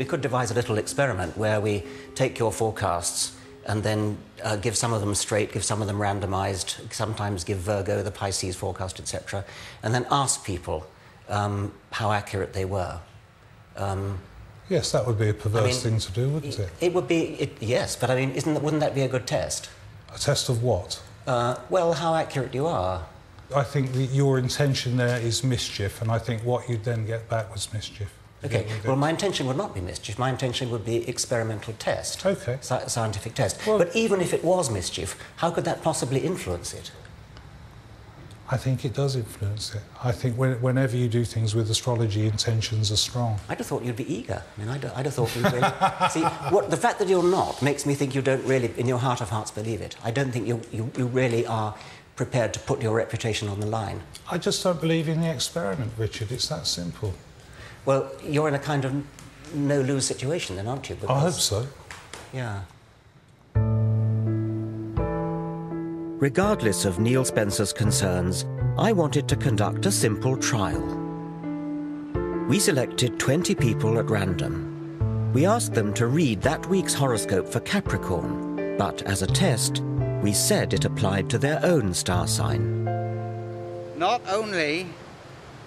could devise a little experiment where we take your forecasts and then give some of them straight, give some of them randomised, sometimes give Virgo, the Pisces forecast, etc., and then ask people how accurate they were. Yes, that would be a perverse thing to do, wouldn't it? It would be, yes, but I mean, wouldn't that be a good test? A test of what? Well, how accurate you are. I think that your intention there is mischief, and I think what you'd then get back was mischief. Okay, well, my intention would not be mischief. My intention would be experimental test. Okay. Scientific test. Well, but even if it was mischief, how could that possibly influence it? I think it does influence it. I think whenever you do things with astrology, intentions are strong. I'd have thought you'd be eager. I mean, I'd have thought you'd really... See, the fact that you're not makes me think you don't really, in your heart of hearts, believe it. I don't think you really are prepared to put your reputation on the line. I just don't believe in the experiment, Richard. It's that simple. Well, you're in a kind of no-lose situation then, aren't you? I hope so. Yeah. Regardless of Neil Spencer's concerns, I wanted to conduct a simple trial. We selected 20 people at random. We asked them to read that week's horoscope for Capricorn, but as a test, we said it applied to their own star sign. Not only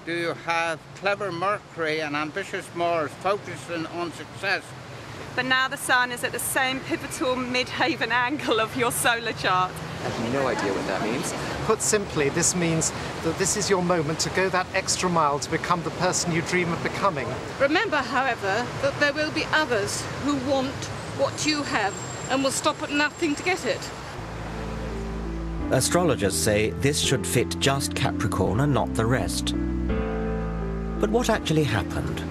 do you have clever Mercury and ambitious Mars focusing on success, but now the Sun is at the same pivotal midhaven angle of your solar chart. I have no idea what that means. Put simply, this means that this is your moment to go that extra mile to become the person you dream of becoming. Remember, however, that there will be others who want what you have and will stop at nothing to get it. Astrologers say this should fit just Capricorn and not the rest. But what actually happened?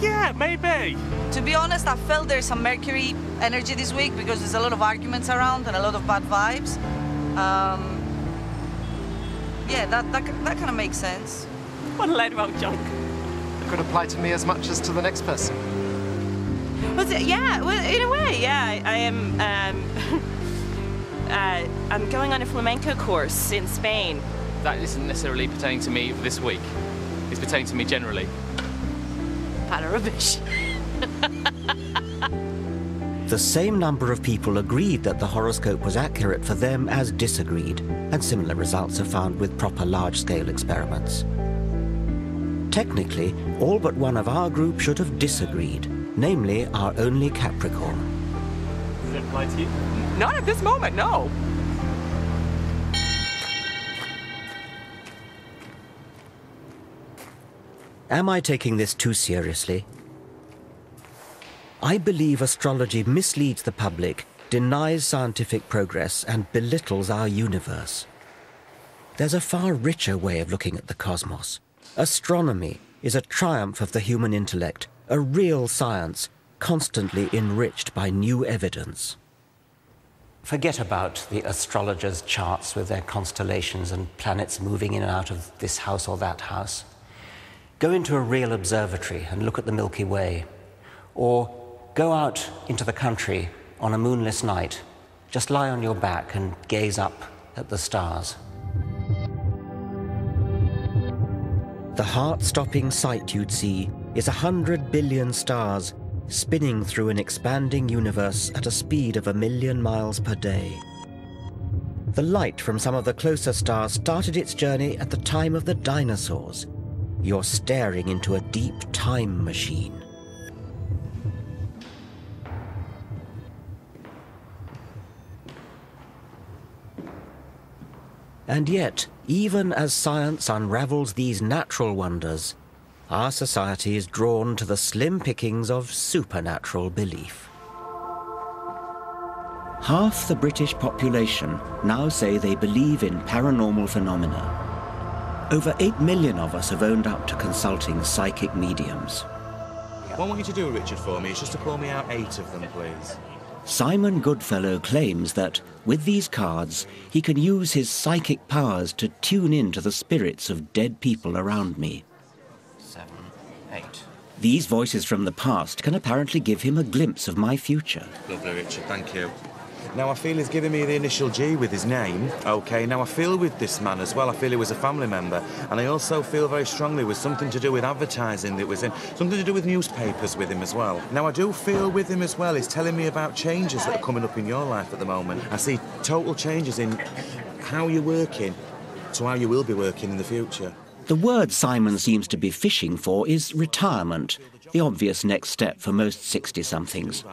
Yeah, maybe. To be honest, I felt there's some Mercury energy this week because there's a lot of arguments around and a lot of bad vibes. Yeah, that kind of makes sense. What a load of old junk. It could apply to me as much as to the next person. Yeah, well, in a way, yeah. I am. I'm going on a flamenco course in Spain. That isn't necessarily pertaining to me for this week. It's pertaining to me generally. Pile of rubbish. The same number of people agreed that the horoscope was accurate for them as disagreed, and similar results are found with proper large-scale experiments. Technically, all but one of our group should have disagreed, namely our only Capricorn. Does it apply to you? Not at this moment, no. Am I taking this too seriously? I believe astrology misleads the public, denies scientific progress, and belittles our universe. There's a far richer way of looking at the cosmos. Astronomy is a triumph of the human intellect, a real science, constantly enriched by new evidence. Forget about the astrologers' charts with their constellations and planets moving in and out of this house or that house. Go into a real observatory and look at the Milky Way. Or go out into the country on a moonless night. Just lie on your back and gaze up at the stars. The heart-stopping sight you'd see is 100 billion stars spinning through an expanding universe at a speed of 1 million miles per day. The light from some of the closer stars started its journey at the time of the dinosaurs. You're staring into a deep time machine. And yet, even as science unravels these natural wonders, our society is drawn to the slim pickings of supernatural belief. Half the British population now say they believe in paranormal phenomena. Over 8 million of us have owned up to consulting psychic mediums. What I want you to do, Richard, for me is just to pull me out 8 of them, please. Simon Goodfellow claims that, with these cards, he can use his psychic powers to tune in to the spirits of dead people around me. 7, 8. These voices from the past can apparently give him a glimpse of my future. Lovely, Richard, thank you. Now, I feel he's giving me the initial G with his name, OK? Now, I feel with this man as well, I feel he was a family member, and I also feel very strongly with something to do with advertising that was in, something to do with newspapers with him as well. Now, I do feel with him as well, he's telling me about changes that are coming up in your life at the moment. I see total changes in how you're working to how you will be working in the future. The word Simon seems to be fishing for is retirement, the obvious next step for most 60-somethings.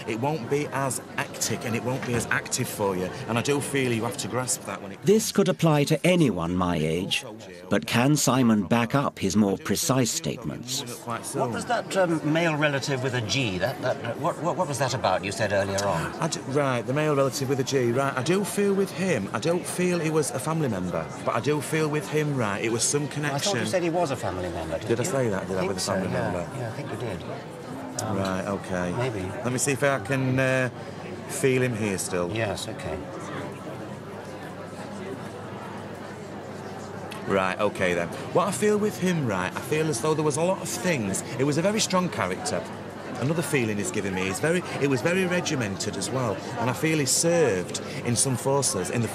It won't be as hectic and it won't be as active for you, and I do feel you have to grasp that when it... This could apply to anyone my age, but can Simon back up his more precise statements? What was that male relative with a G? What was that about you said earlier on? Right, the male relative with a G, right. I do feel with him, I don't feel he was a family member, but I do feel with him, right, it was some connection... I thought you said he was a family member, Did I say that? Did I with a family member? Yeah, I think you did. Right, OK. Maybe. Let me see if I can feel him here still. Yes, OK. Right, OK then. What I feel with him, right, I feel as though there was a lot of things. It was a very strong character. Another feeling he's giving me is it was very regimented as well, and I feel he served in some forces, in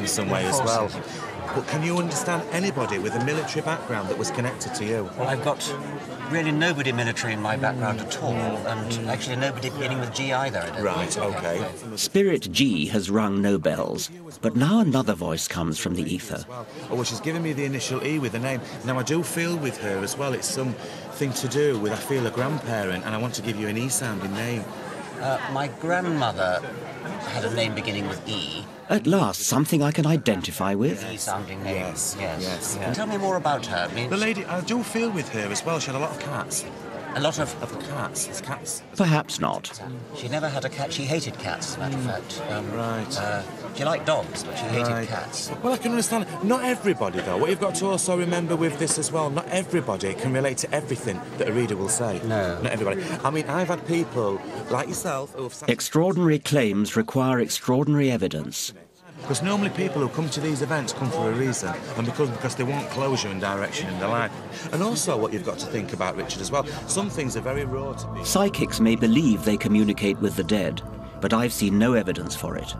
some way as well. But can you understand anybody with a military background that was connected to you? Well, I've got really nobody military in my background at all, and actually nobody beginning with G either. I don't Right, think. OK. Spirit G has rung no bells, but now another voice comes from the ether. Oh, well, she's giving me the initial E with the name. Now, I do feel with her as well, it's something to do with, I feel, a grandparent, and I want to give you an E-sounding name. My grandmother had a name beginning with E. At last, something I can identify with. E-sounding name. Yes. And tell me more about her. I mean, The lady, I do feel with her as well, she had a lot of cats. a lot of... Cats. It's cats. Perhaps not. She never had a cat. She hated cats, as a matter of fact. Right. She liked dogs, but she hated Right. cats. Well, I can understand. Not everybody, though. What you've got to also remember with this as well, not everybody can relate to everything that a reader will say. No. Not everybody. I mean, I've had people like yourself who have... Extraordinary claims require extraordinary evidence. Because normally people who come to these events come for a reason, and because they want closure and direction in their life. And also what you've got to think about, Richard, as well, some things are very raw to me. Psychics may believe they communicate with the dead, but I've seen no evidence for it.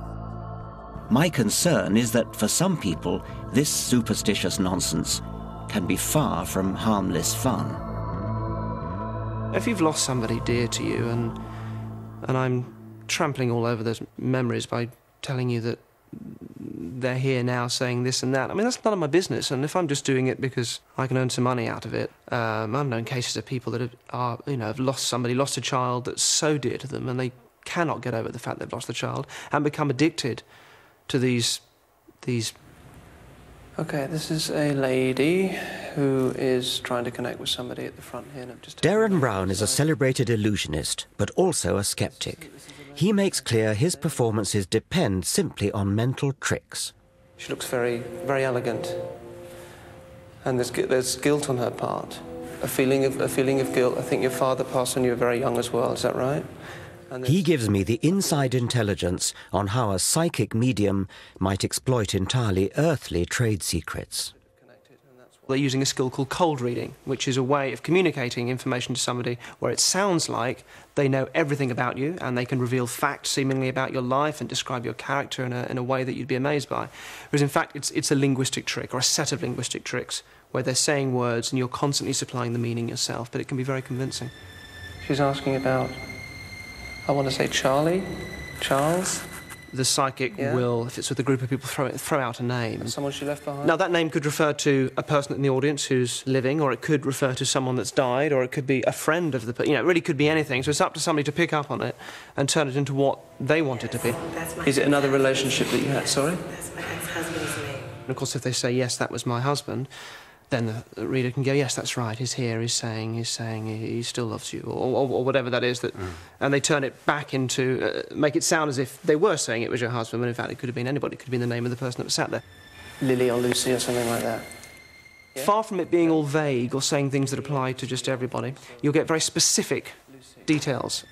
My concern is that for some people, this superstitious nonsense can be far from harmless fun. If you've lost somebody dear to you, and I'm trampling all over those memories by telling you that they're here now saying this and that, I mean, that's none of my business, and if I'm just doing it because I can earn some money out of it, I've known cases of people that have lost somebody, lost a child that's so dear to them, and they cannot get over the fact they've lost the child, and become addicted to these... OK, this is a lady who is trying to connect with somebody at the front here. Darren Brown is a celebrated illusionist, but also a skeptic. He makes clear his performances depend simply on mental tricks. She looks very, very elegant, and there's guilt on her part, a feeling of guilt. I think your father passed when you were very young as well. Is that right? He gives me the inside intelligence on how a psychic medium might exploit entirely earthly trade secrets. They're using a skill called cold reading, which is a way of communicating information to somebody where it sounds like they know everything about you and they can reveal facts seemingly about your life and describe your character in a way that you'd be amazed by. Whereas in fact it's a linguistic trick, or a set of linguistic tricks, where they're saying words and you're constantly supplying the meaning yourself, but it can be very convincing. She's asking about, I want to say Charlie, Charles. The psychic will, if it's with a group of people, throw out a name. Someone she left behind? Now, that name could refer to a person in the audience who's living, or it could refer to someone that's died, or it could be a friend of the person. You know, it really could be anything. So it's up to somebody to pick up on it and turn it into what they want it to be. Is it another relationship that you had? Sorry? That's my ex-husband's name. And of course, if they say, yes, that was my husband, then the reader can go, yes, that's right, he's here, he's saying he still loves you, or whatever that is, and they turn it back into, make it sound as if they were saying it was your husband, when in fact it could have been anybody, it could have been the name of the person that was sat there. Lily or Lucy or something like that. Yeah. Far from it being all vague or saying things that apply to just everybody, you'll get very specific details.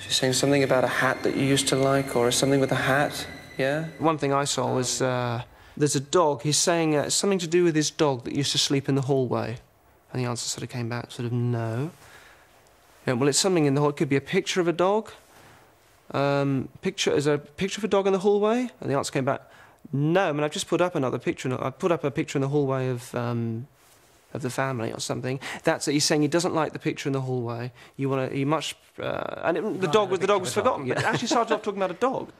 She's saying something about a hat that you used to like, or something with a hat, yeah? One thing I saw was, there's a dog. He's saying something to do with his dog that used to sleep in the hallway. And the answer sort of came back, sort of, no. Yeah, well, it's something in the hall. It could be a picture of a dog, Is there a picture of a dog in the hallway? And the answer came back, no. I mean, I've just put up another picture. I put up a picture in the hallway of the family or something. That's it. He's saying he doesn't like the picture in the hallway. The dog was forgotten. But it actually started off talking about a dog.